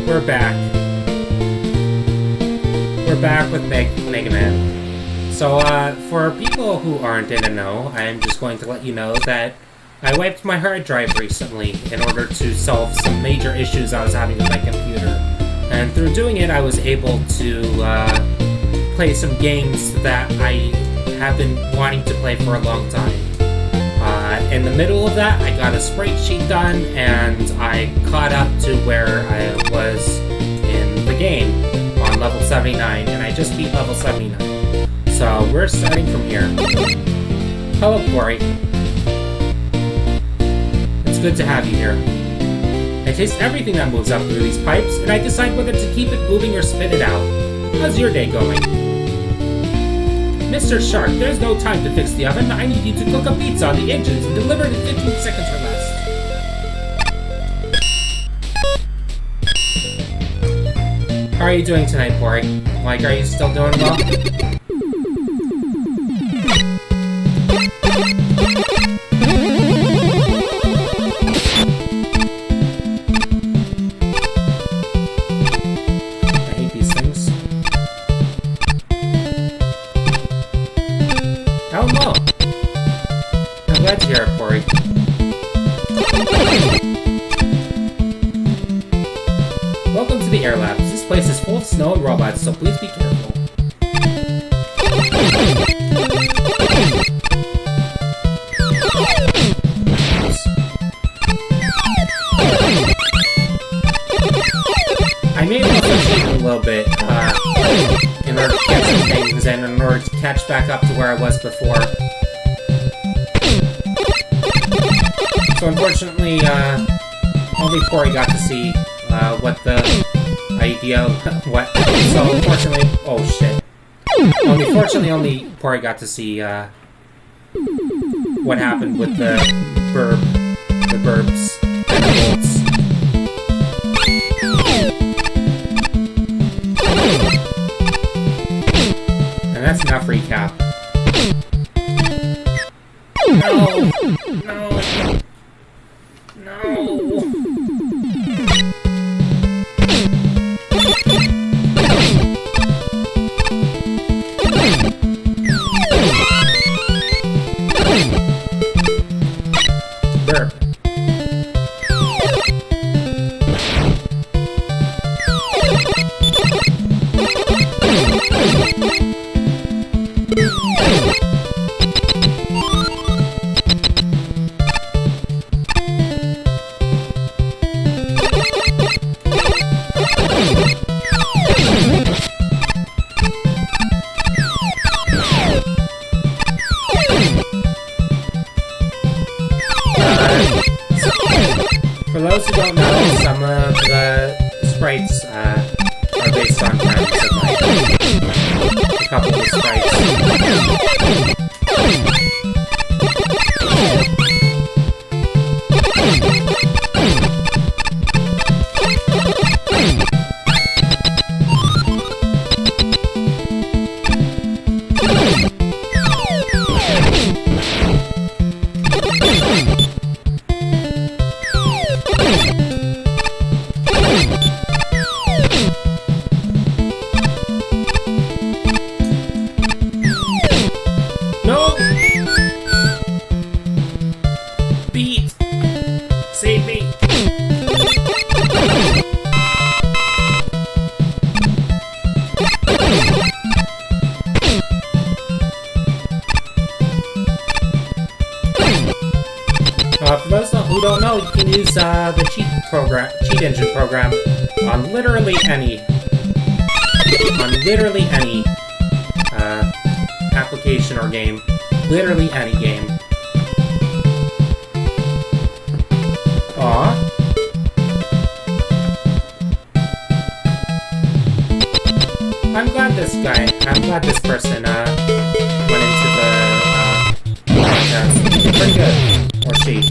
We're back. We're back with MaGMML. So, for people who aren't in the know, I'm just going to let you know that I wiped my hard drive recently in order to solve some major issues I was having with my computer. And through doing it, I was able to play some games that I have been wanting to play for a long time. In the middle of that, I got a sprite sheet done, and I caught up to where I was in the game on level 79, and I just beat level 79. So we're starting from here. Hello, Corey. It's good to have you here. I taste everything that moves up through these pipes, and I decide whether to keep it moving or spit it out. How's your day going? Mr. Shark, there's no time to fix the oven. I need you to cook a pizza on the engines and deliver it in 15 seconds or less. How are you doing tonight, Corey? Like, are you still doing well? Hello! I'm glad to hear it, Corey. Welcome to the Air Labs. This place is full of snow and robots, so please be careful. I may have also cheated a little bit, in order to get some things and in order to catch back up to where I was before. So unfortunately, only Corey got to see what the idea what. So unfortunately, oh shit. Unfortunately, only Corey got to see what happened with the burbs, and the bolts. That's enough recap. No! No! No! Burp. For those who don't know, some of the sprites are based on friends of mine. A couple of the sprites. No! Beat! Save me! For those who don't know, you can use the cheat engine program on literally any application or game. Literally any game. Aww. I'm glad this person went into the podcast. Pretty good. Or she.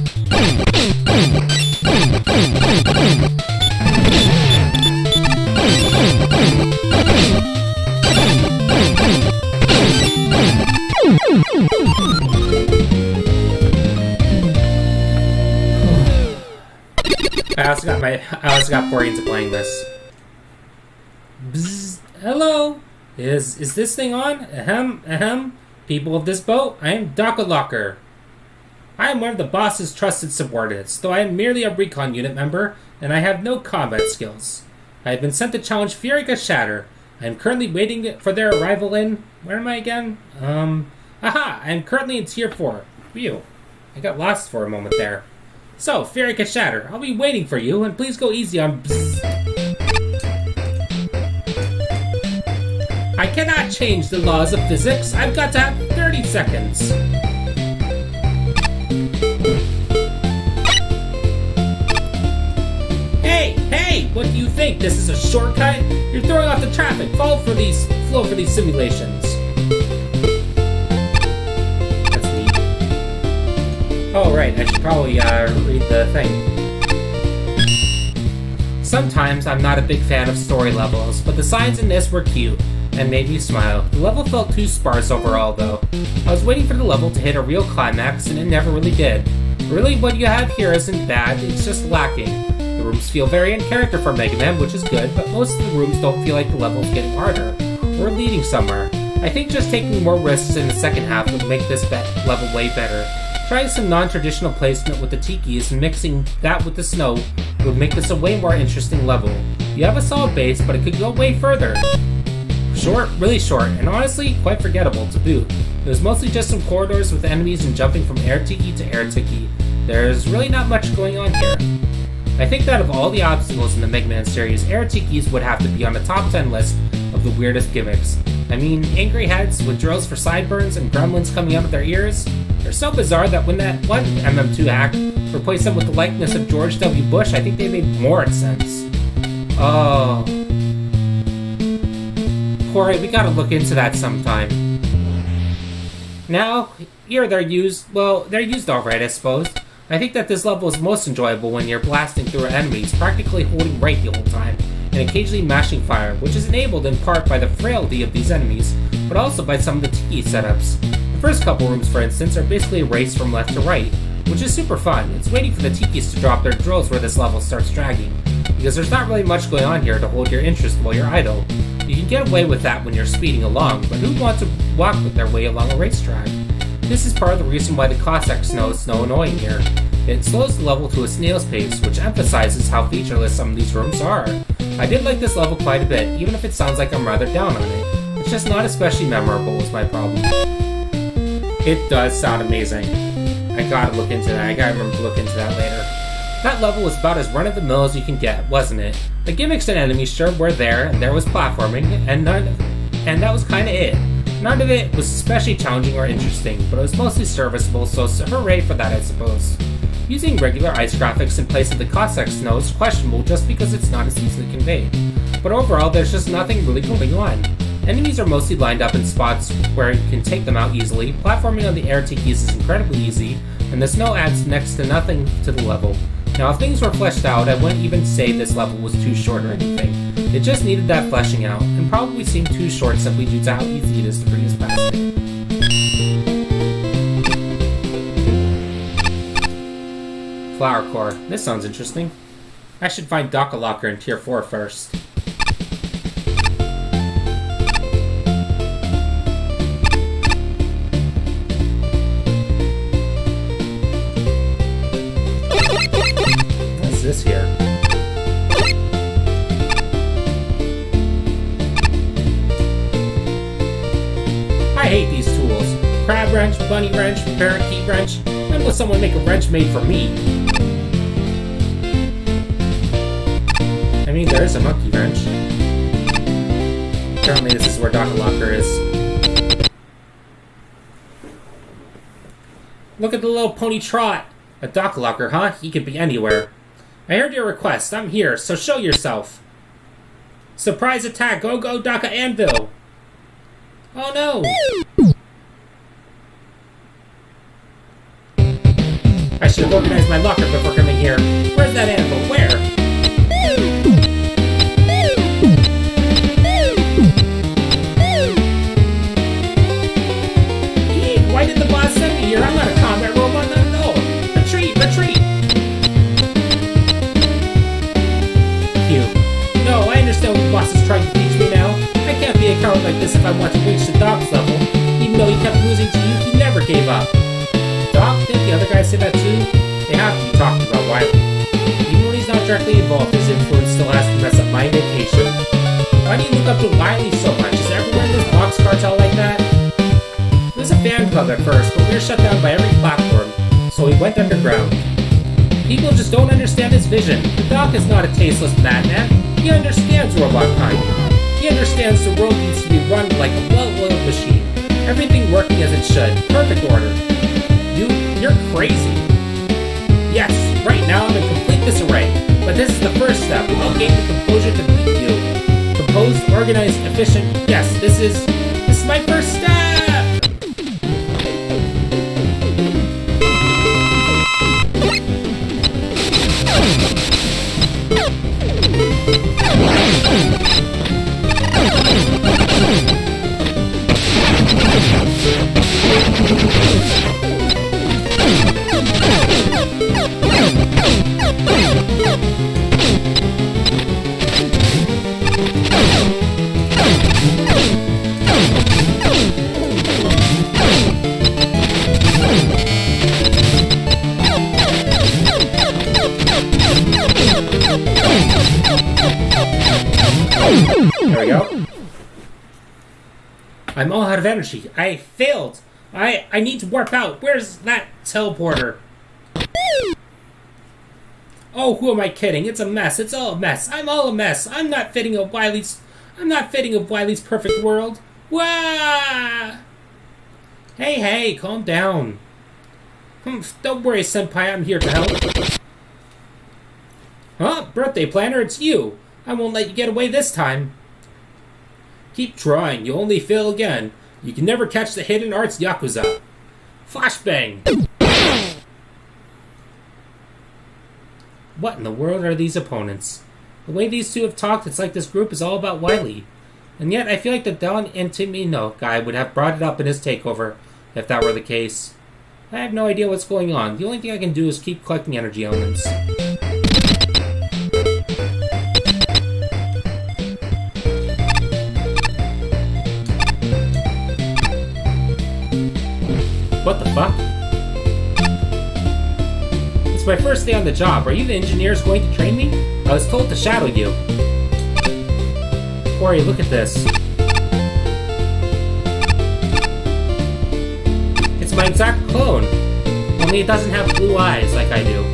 I also got Corey into playing this. Bzz. Hello? Is this thing on? Ahem, ahem. People of this boat, I am Locker. I am one of the boss's trusted subordinates, though I am merely a recon unit member, and I have no combat skills. I have been sent to challenge Furica Shatter. I am currently waiting for their arrival in... Where am I again? Aha! I am currently in Tier 4. Phew. I got lost for a moment there. So, Furica Shatter, I'll be waiting for you, and please go easy on... Bzz. I cannot change the laws of physics. I've got to have 30 seconds. Hey! What do you think? This is a shortcut? You're throwing off the traffic. Flow for these simulations. That's neat. Oh, right. I should probably read the thing. Sometimes I'm not a big fan of story levels, but the signs in this were cute and made me smile. The level felt too sparse overall, though. I was waiting for the level to hit a real climax, and it never really did. Really, what you have here isn't bad, it's just lacking. The rooms feel very in character for Mega Man, which is good, but most of the rooms don't feel like the level's getting harder, or leading somewhere. I think just taking more risks in the second half would make this level way better. Trying some non-traditional placement with the tikis and mixing that with the snow would make this a way more interesting level. You have a solid base, but it could go way further. Short, really short, and honestly, quite forgettable to boot. It was mostly just some corridors with enemies and jumping from air tiki to air tiki. There's really not much going on here. I think that of all the obstacles in the Mega Man series, air tikis would have to be on the top 10 list of the weirdest gimmicks. I mean, angry heads with drills for sideburns and gremlins coming out of their ears. They're so bizarre that when that one MM2 hack replaced them with the likeness of George W. Bush, I think they made more sense. Oh... Corey, we gotta look into that sometime. Now, here they're used alright, I suppose. I think that this level is most enjoyable when you're blasting through enemies, practically holding right the whole time, and occasionally mashing fire, which is enabled in part by the frailty of these enemies, but also by some of the tiki setups. The first couple rooms, for instance, are basically a race from left to right, which is super fun. It's waiting for the tikis to drop their drills where this level starts dragging, because there's not really much going on here to hold your interest while you're idle. You can get away with that when you're speeding along, but who wants to walk with their way along a racetrack? This is part of the reason why the Cossack snow is so annoying here. It slows the level to a snail's pace, which emphasizes how featureless some of these rooms are. I did like this level quite a bit, even if it sounds like I'm rather down on it. It's just not especially memorable is my problem. It does sound amazing. I gotta look into that. I gotta remember to look into that later. That level was about as run-of-the-mill as you can get, wasn't it? The gimmicks and enemies sure were there, and there was platforming, and that was kinda it. None of it was especially challenging or interesting, but it was mostly serviceable, so hooray for that, I suppose. Using regular ice graphics in place of the Cossack snow is questionable just because it's not as easily conveyed. But overall, there's just nothing really going on. Enemies are mostly lined up in spots where you can take them out easily, platforming on the air tikis is incredibly easy, and the snow adds next to nothing to the level. Now, if things were fleshed out, I wouldn't even say this level was too short or anything. It just needed that fleshing out, and probably seemed too short simply due to how easy it is to breeze past it. Flower Core. This sounds interesting. I should find Locker in Tier 4 first. What's this here? I hate these tools. Crab wrench, bunny wrench, parakeet wrench. When will someone make a wrench made for me? I mean, there is a monkey wrench. Apparently this is where Locker is. Look at the little pony trot! A Locker, huh? He could be anywhere. I heard your request. I'm here, so show yourself. Surprise attack! Go, Daka Anvil! Oh no! I should have organized my locker before coming here. Where's that anvil? Where? Eee, why did the boss send me here? I'm not a combat robot, not at all. Retreat! Cute. No, I understand what the boss is trying to teach like this if I want to reach the Doc's level. Even though he kept losing to you, he never gave up. Doc, didn't the other guys say that too? They have to be talking about Wily. Even when he's not directly involved, his influence still has to mess up my vacation. Why do you look up to Wily so much? Is everyone in this box cartel like that? It was a fan club at first, but we were shut down by every platform, so we went underground. People just don't understand his vision. The Doc is not a tasteless madman. He understands robot kind. He understands the world needs to be run like a well-oiled machine. Everything working as it should. Perfect order. You're crazy. Yes, right now I'm in complete disarray. But this is the first step. I'll gain the composure to beat you. Composed, organized, efficient. Yes, this is my first step! There we go. I'm all out of energy. I failed. I need to warp out. Where's that teleporter? Oh, who am I kidding? It's a mess. It's all a mess. I'm all a mess. I'm not fitting of Wily's perfect world. Wah! Hey, calm down. Don't worry, Senpai. I'm here to help. Huh? Birthday planner, it's you. I won't let you get away this time. Keep trying. You'll only fail again. You can never catch the hidden arts Yakuza. Flashbang! What in the world are these opponents? The way these two have talked, it's like this group is all about Wily. And yet, I feel like the Don Intimino guy would have brought it up in his takeover, if that were the case. I have no idea what's going on. The only thing I can do is keep collecting energy elements. What the fuck? It's my first day on the job. Are you the engineers going to train me? I was told to shadow you. Corey, look at this. It's my exact clone. Only it doesn't have blue eyes like I do.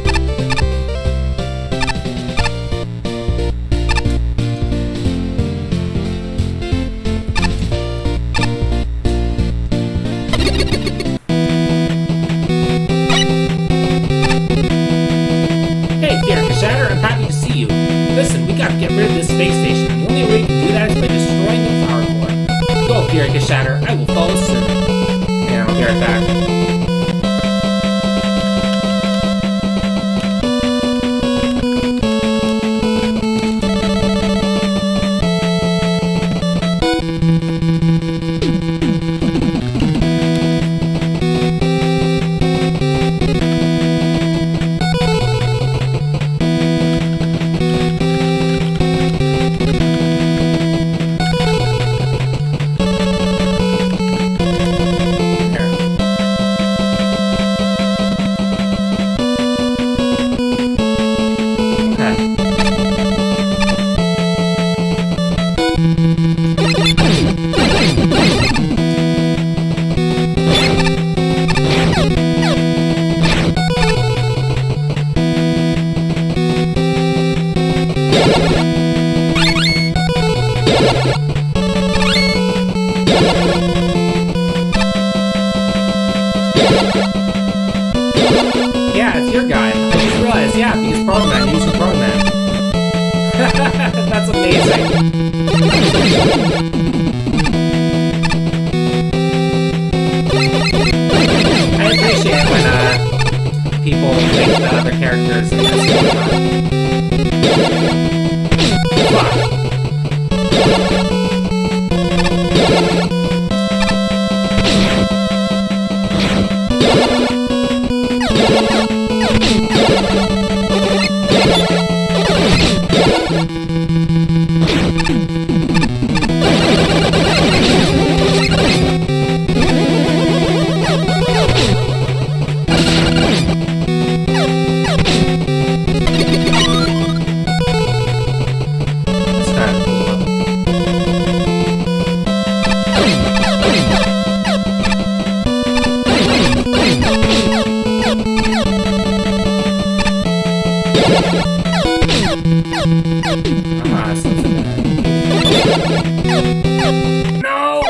Listen, we gotta get rid of this space station. The only way to do that is by destroying the power core. Go, Furica Shatter. I will follow soon. And I'll be right back. Yeah, it's your guy. I just realized, yeah, because Protoman used the Protoman. That's amazing. I appreciate when people think the other characters and Fuck. No! No!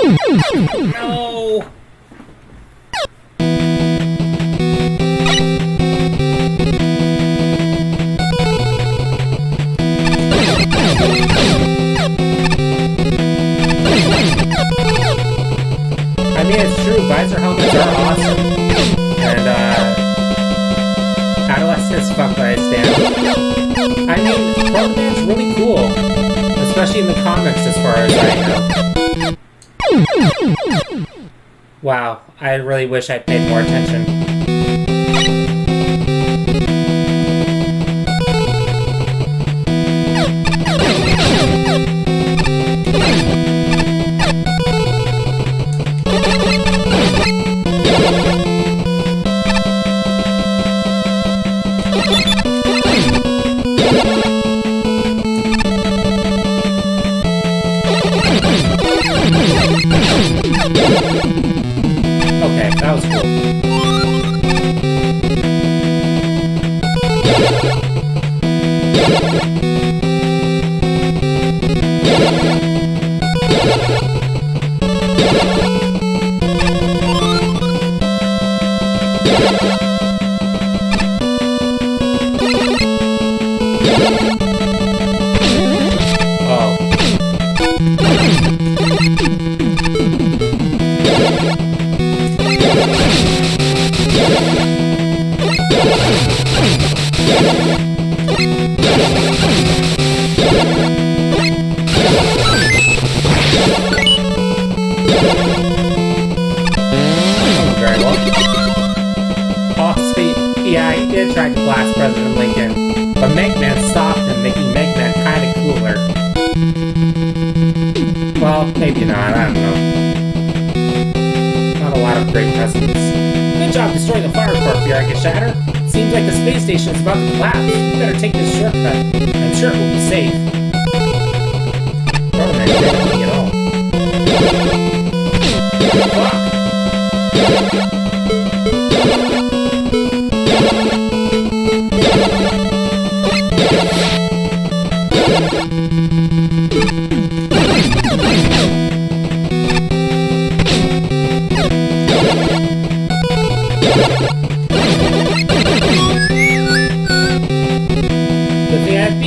I mean, it's true, visor helmets are awesome. And, adolescents fuck by his stand. I mean, Rubber Band's really cool. Especially in the comics, as far as I know. Wow, I really wish I paid more attention. Okay, that was cool. Very well. Oh, sweet. Yeah, he did try to blast President Lincoln, but MaGMML stopped him, making MaGMML kind of cooler. Well, maybe not, I don't know. Not a lot of great presidents. Good job destroying the fire core, Furica Shatter. Seems like the space station is about to collapse. You better take this shortcut. I'm sure it will be safe. Roman didn't help me at all. Fuck! The VIP!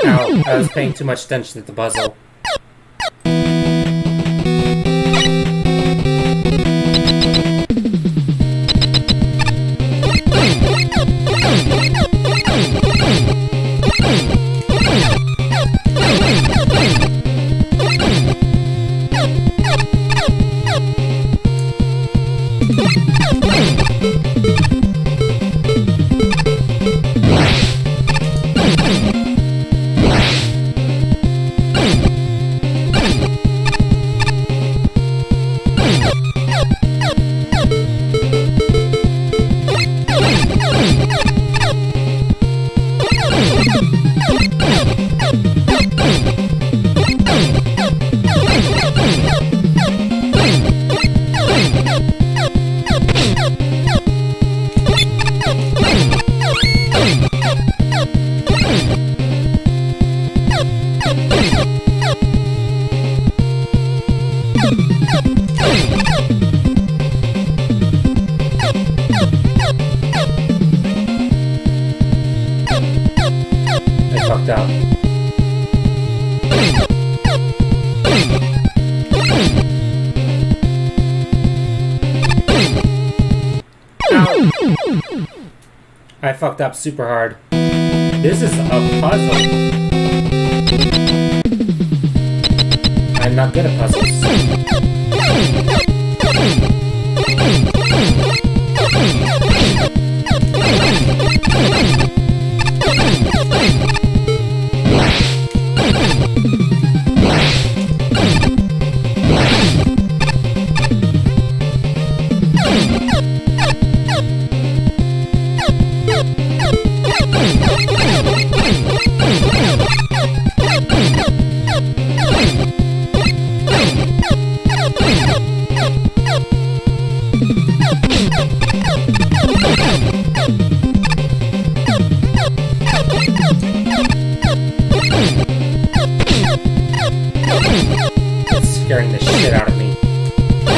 Ow, I was paying too much attention to the puzzle. I fucked up. Ow! I fucked up super hard. This is a puzzle. I'm not good at puzzles.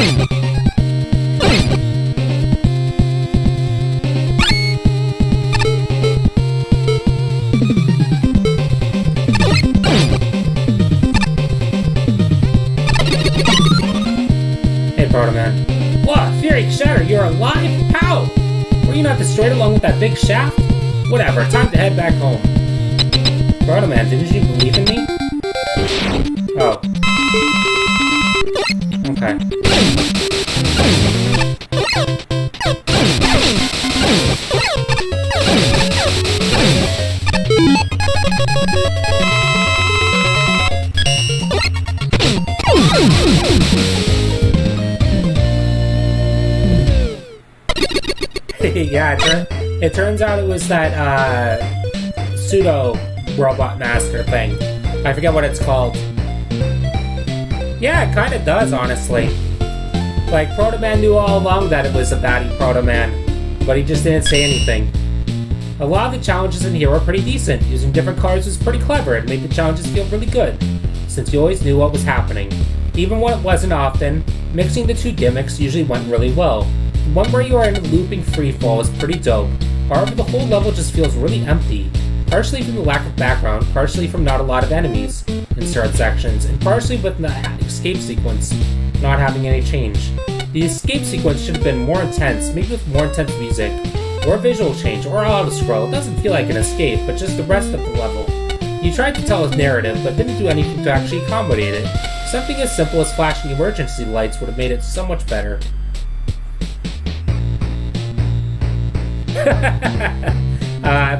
Hey, Proto-Man. What? Fury Shatter, you're alive? How? Were you not destroyed along with that big shaft? Whatever, time to head back home. Proto-Man, didn't you believe in me? Oh. Okay. Yeah, it turns out it was that, pseudo robot master thing. I forget what it's called. Yeah, it kinda does, honestly. Like, Proto-Man knew all along that it was a baddie Proto-Man, but he just didn't say anything. A lot of the challenges in here were pretty decent. Using different cards was pretty clever and made the challenges feel really good, since you always knew what was happening. Even when it wasn't often, mixing the two gimmicks usually went really well. The one where you are in a looping freefall is pretty dope. However, the whole level just feels really empty. Partially from the lack of background, partially from not a lot of enemies in certain sections, and partially with the escape sequence not having any change. The escape sequence should have been more intense, maybe with more intense music, or visual change, or auto-scroll. It doesn't feel like an escape, but just the rest of the level. You tried to tell a narrative, but didn't do anything to actually accommodate it. Something as simple as flashing emergency lights would have made it so much better.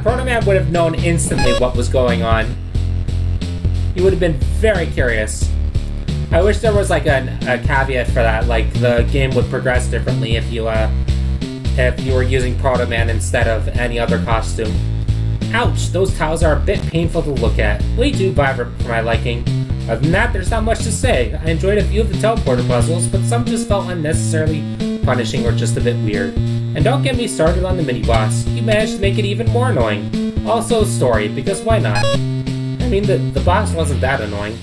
Proto-Man would have known instantly what was going on. He would have been very curious. I wish there was like a caveat for that, like the game would progress differently if you were using Proto-Man instead of any other costume. Ouch, those tiles are a bit painful to look at. Way too vibrant for my liking. Other than that, there's not much to say. I enjoyed a few of the teleporter puzzles, but some just felt unnecessarily punishing or just a bit weird. And don't get me started on the mini-boss. You managed to make it even more annoying. Also story, because why not? I mean, the boss wasn't that annoying.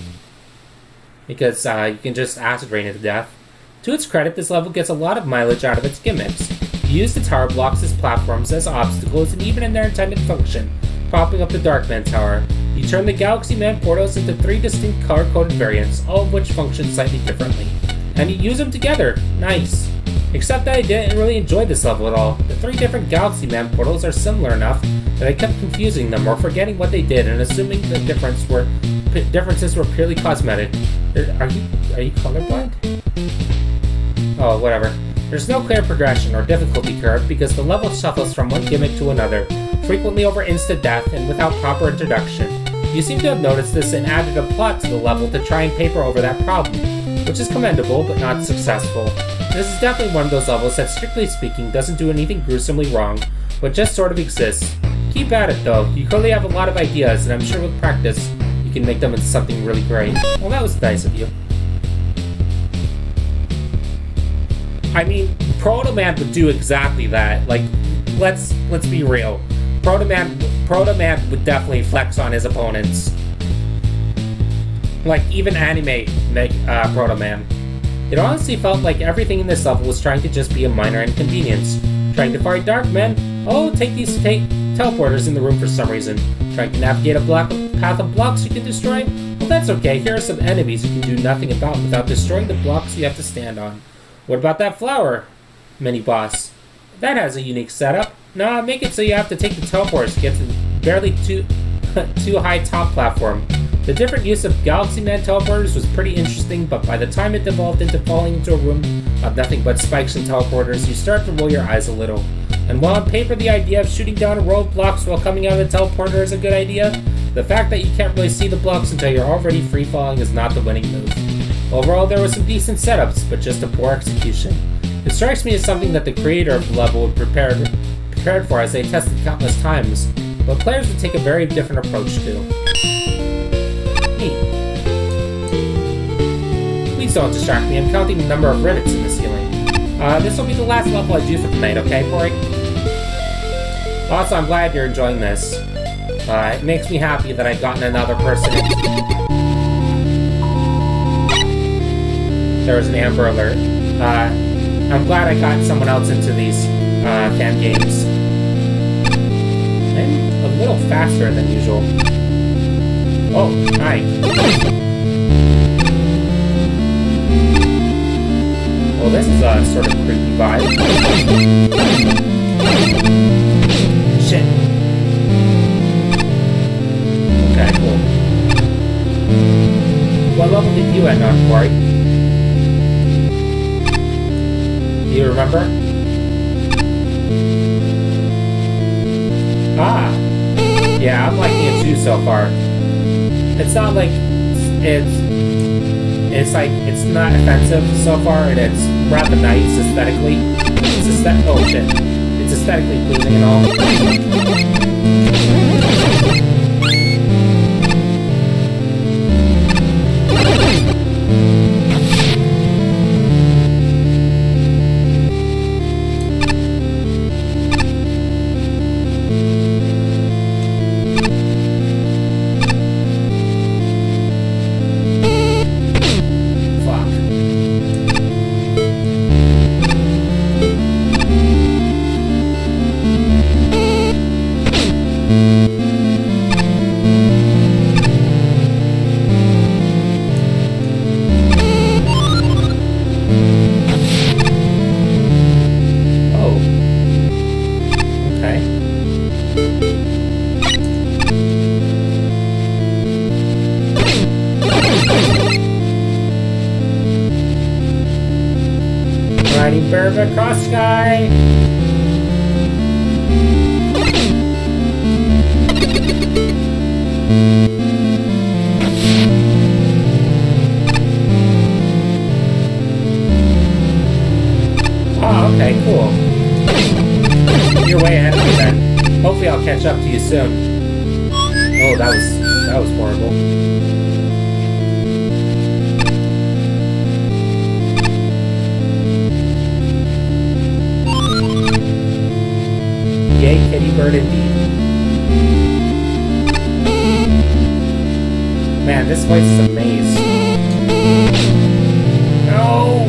Because you can just acid rain it to death. To its credit, this level gets a lot of mileage out of its gimmicks. You use the tower blocks as platforms, as obstacles, and even in their intended function, propping up the Darkman Tower. You turn the Galaxy Man portals into 3 distinct color-coded variants, all of which function slightly differently. And you use them together. Nice. Except that I didn't really enjoy this level at all. The 3 different Galaxy Man portals are similar enough that I kept confusing them or forgetting what they did and assuming the differences were purely cosmetic. Are you colorblind? Oh, whatever. There's no clear progression or difficulty curve because the level shuffles from one gimmick to another, frequently over instant death and without proper introduction. You seem to have noticed this and added a plot to the level to try and paper over that problem, which is commendable but not successful. This is definitely one of those levels that, strictly speaking, doesn't do anything gruesomely wrong, but just sort of exists. Keep at it though, you clearly have a lot of ideas and I'm sure with practice, you can make them into something really great. Well, that was nice of you. I mean, Proto-Man would do exactly that. Like, let's be real. Proto-Man would definitely flex on his opponents. Like, even anime Proto-Man. It honestly felt like everything in this level was trying to just be a minor inconvenience. Trying to fight Darkmen? Oh, take teleporters in the room for some reason. Trying to navigate a path of blocks you can destroy? Well, that's okay. Here are some enemies you can do nothing about without destroying the blocks you have to stand on. What about that flower mini-boss? That has a unique setup. Nah, make it so you have to take the teleporters to get to the barely too high top platform. The different use of Galaxy Man teleporters was pretty interesting, but by the time it devolved into falling into a room of nothing but spikes and teleporters, you start to roll your eyes a little. And while on paper the idea of shooting down a row of blocks while coming out of the teleporter is a good idea, the fact that you can't really see the blocks until you're already free-falling is not the winning move. Overall, there were some decent setups, but just a poor execution. It strikes me as something that the creator of the level would prepared for as they tested countless times, but players would take a very different approach to. Neat. Please don't distract me, I'm counting the number of rivets in the ceiling. This will be the last level I do for the night, okay, Corey? Also, I'm glad you're enjoying this. It makes me happy that I've gotten another person in. There was an Amber Alert. I'm glad I got someone else into these fan games. I'm a little faster than usual. Oh, hi. Well, this is a sort of creepy vibe. Shit. Okay, cool. What level did you end on, Corey? Do you remember? Ah. Yeah, I'm liking it too so far. It's not like it's like it's not offensive so far, and it's rather nice aesthetically. Oh shit. It's aesthetically pleasing and all. Riding barefoot across sky. Oh, okay, cool. You're way ahead of me then. Hopefully I'll catch up to you soon. Oh, that was horrible. Yay, kitty bird indeed. Man, this place is a maze. No!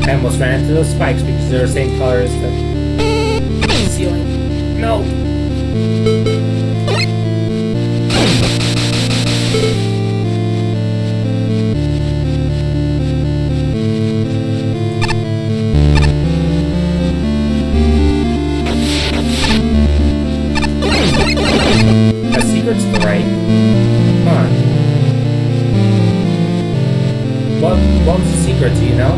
I almost ran into those spikes because they're the same color as the ceiling. No! A secret to the right. Huh. What was the secret, do you know?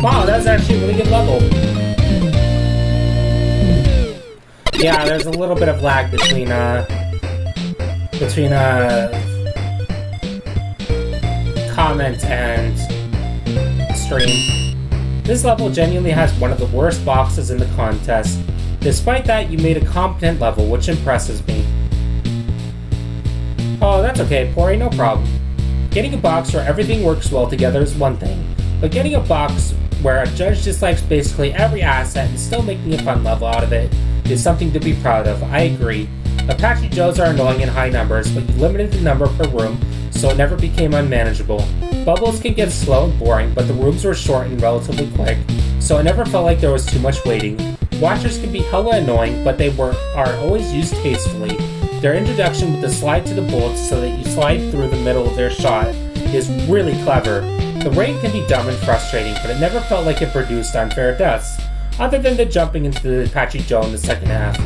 Wow, that's actually a really good level. Yeah, there's a little bit of lag between comment and stream. This level genuinely has one of the worst boxes in the contest. Despite that, you made a competent level, which impresses me. Oh, that's okay, Pori, no problem. Getting a box where everything works well together is one thing, but getting a box where a judge dislikes basically every asset and still making a fun level out of it is something to be proud of. I agree. Apache Joes are annoying in high numbers, but you limited the number per room, so it never became unmanageable. Bubbles can get slow and boring, but the rooms were short and relatively quick, so it never felt like there was too much waiting. Watchers can be hella annoying, but they are always used tastefully. Their introduction with the slide to the bullets so that you slide through the middle of their shot is really clever. The rain can be dumb and frustrating, but it never felt like it produced unfair deaths, other than the jumping into the Apache Joe in the second half.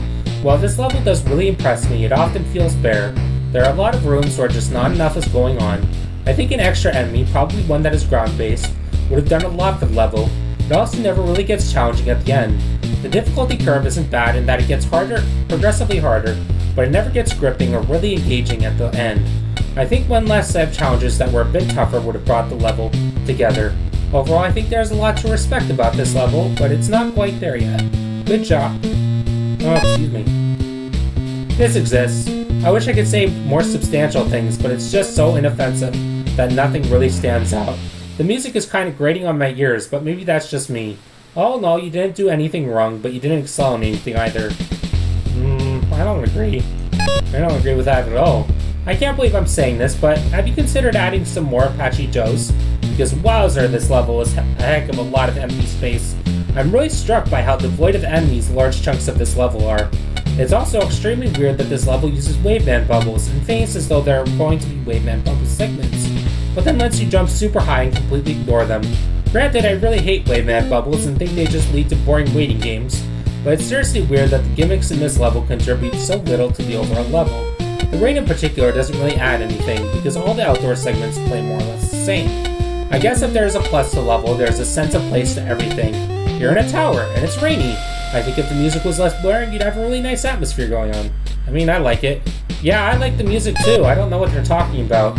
While this level does really impress me, it often feels bare. There are a lot of rooms where just not enough is going on. I think an extra enemy, probably one that is ground-based, would have done a lot for the level. It also never really gets challenging at the end. The difficulty curve isn't bad in that it gets harder, progressively harder, but it never gets gripping or really engaging at the end. I think one last set of challenges that were a bit tougher would have brought the level together. Overall, I think there's a lot to respect about this level, but it's not quite there yet. Good job. Oh, excuse me. This exists. I wish I could say more substantial things, but it's just so inoffensive that nothing really stands out. The music is kind of grating on my ears, but maybe that's just me. Oh no, you didn't do anything wrong, but you didn't excel in anything either. I don't agree. I don't agree with that at all. I can't believe I'm saying this, but have you considered adding some more Apache Joes? Because wowzer, this level is a heck of a lot of empty space. I'm really struck by how devoid of enemies large chunks of this level are. It's also extremely weird that this level uses waveband bubbles and feigns as though there are going to be waveband bubble segments, but then lets you jump super high and completely ignore them. Granted, I really hate waveband bubbles and think they just lead to boring waiting games, but it's seriously weird that the gimmicks in this level contribute so little to the overall level. The rain in particular doesn't really add anything, because all the outdoor segments play more or less the same. I guess if there's a plus to level, there's a sense of place to everything. You're in a tower, and it's rainy. I think if the music was less blaring, you'd have a really nice atmosphere going on. I mean, I like it. Yeah, I like the music too, I don't know what you're talking about.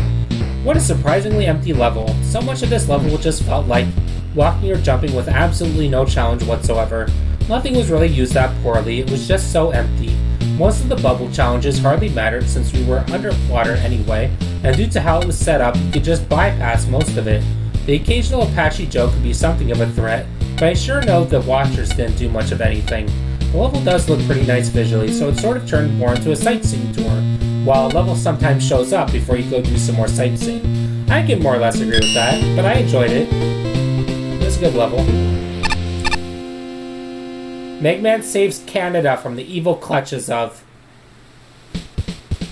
What a surprisingly empty level. So much of this level just felt like walking or jumping with absolutely no challenge whatsoever. Nothing was really used that poorly, it was just so empty. Most of the bubble challenges hardly mattered since we were underwater anyway, and due to how it was set up, you could just bypass most of it. The occasional Apache Joe could be something of a threat, but I sure know the watchers didn't do much of anything. The level does look pretty nice visually, so it sort of turned more into a sightseeing tour, while a level sometimes shows up before you go do some more sightseeing. I can more or less agree with that, but I enjoyed it. It was a good level. MaGMML saves Canada from the evil clutches of...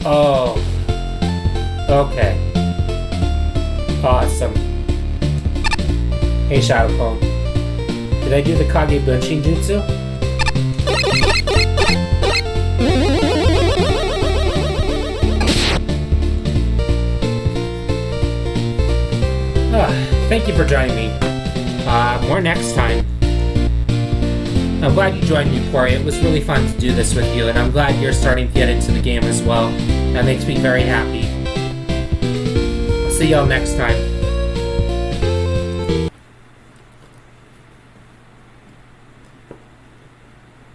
Oh. Okay. Awesome. Hey, Shadow Clone. Did I do the Kage Bunshin Jutsu? Thank you for joining me. More next time. I'm glad you joined me, Corey. It was really fun to do this with you, and I'm glad you're starting to get into the game as well. That makes me very happy. I'll see y'all next time.